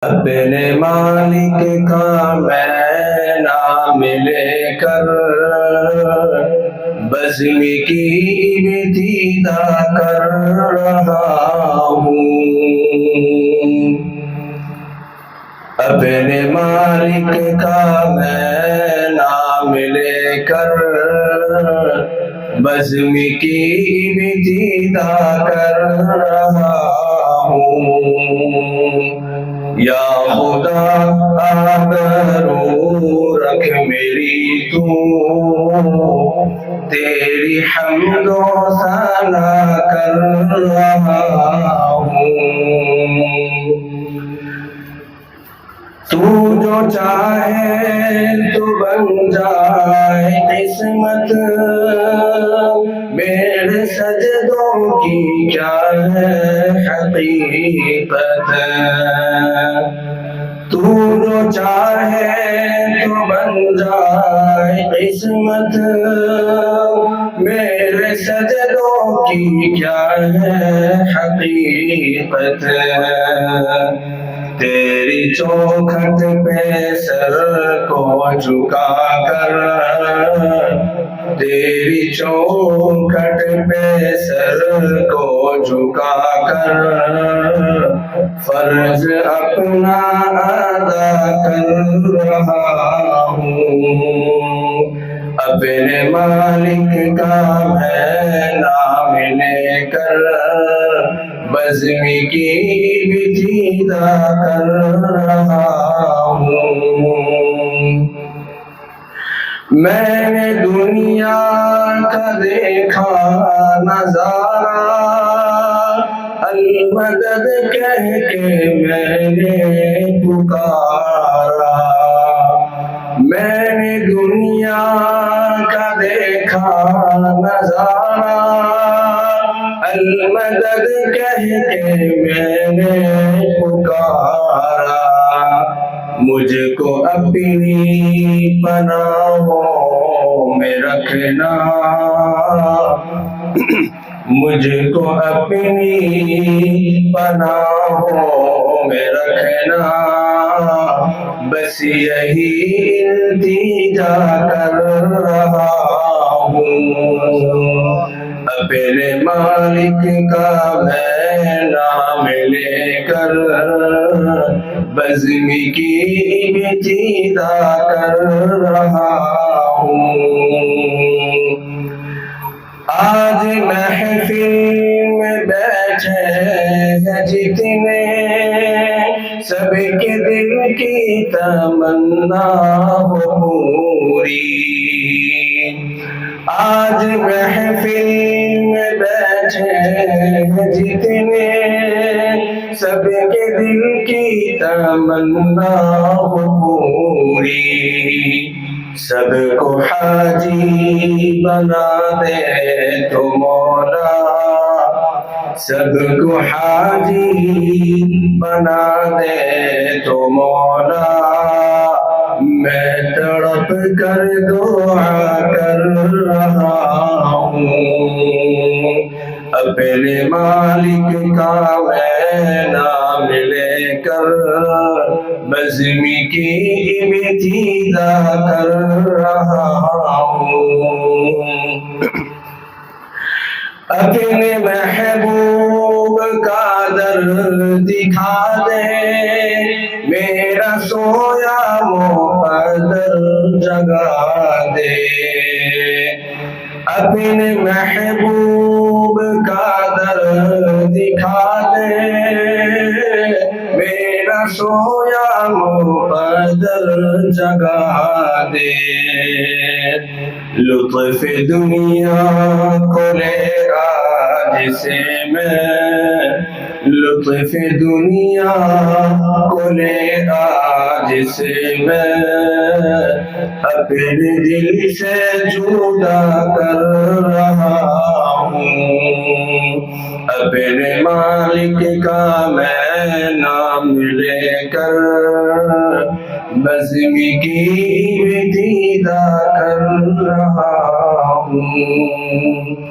اپنے مالک کا میں نام لے کر بزم کی ابتدا کر رہا ہوں۔ اپنے مالک کا میں نام لے کر بزم کی ابتدا کر رہا ہوں۔ یا خدا آبرو رکھ میری تو، تیری حمد و ثنا کر رہا ہوں۔ تو جو چاہے تو بن جائے قسمت، میرے سجدوں کی کیا ہے حقیقت۔ تو جو چاہے تو بن جائے قسمت، میرے سجدوں کی کیا ہے حقیقت۔ تیری چوکھٹ پہ سر کو جھکا کر، تیری چوکھٹ پہ سر کو جھکا کر فرض اپنا ادا کر رہا ہوں۔ اپنے مالک کا میں نام لے کر بزم کی ابتدا کر رہا ہوں۔ میں نے دنیا کا دیکھا نظارہ، المدد کہہ کے میں نے پکارا۔ میں نے دنیا کا دیکھا نظارہ، المدد کہہ کے میں نے پکارا۔ مجھ کو اپنی پناہوں میں رکھنا، مجھ کو اپنی پناہوں میں رکھنا، بس یہی التجا کر رہا ہوں۔ اپنے مالک کا میں نام لے کر بزم کی ابتدا کر رہا ہوں۔ آج محفل میں بیٹھے ہیں جتنے، سب کے دل کی تمنا ہو پوری۔ آج محفل میں بیٹھے ہیں جتنے، سب کے دل کی تمنا ہو پوری۔ سب کو حاجی بنا دے تو مولا، سب کو حاجی بنا دے تو مولا، میں تڑپ کر دعا کر رہا ہوں۔ اپنے مالک کا میں نام لے کر بزم کی ابتدا کر رہا ہوں۔ اپنے محبوب کا در دکھا دے، میرا سویا مقدر جگا دے۔ اپنے محبوب کا در دکھا دے، میرا سویا مقدر جگا دے۔ لطف دنیا کو لے آج سے میں، لطف دنیا کو لے آج سے میں، اپنے دل سے جدا کر رہا ہوں۔ اپنے مالک کا میں نام لے کر بزم کی ابتدا کر رہا ہوں۔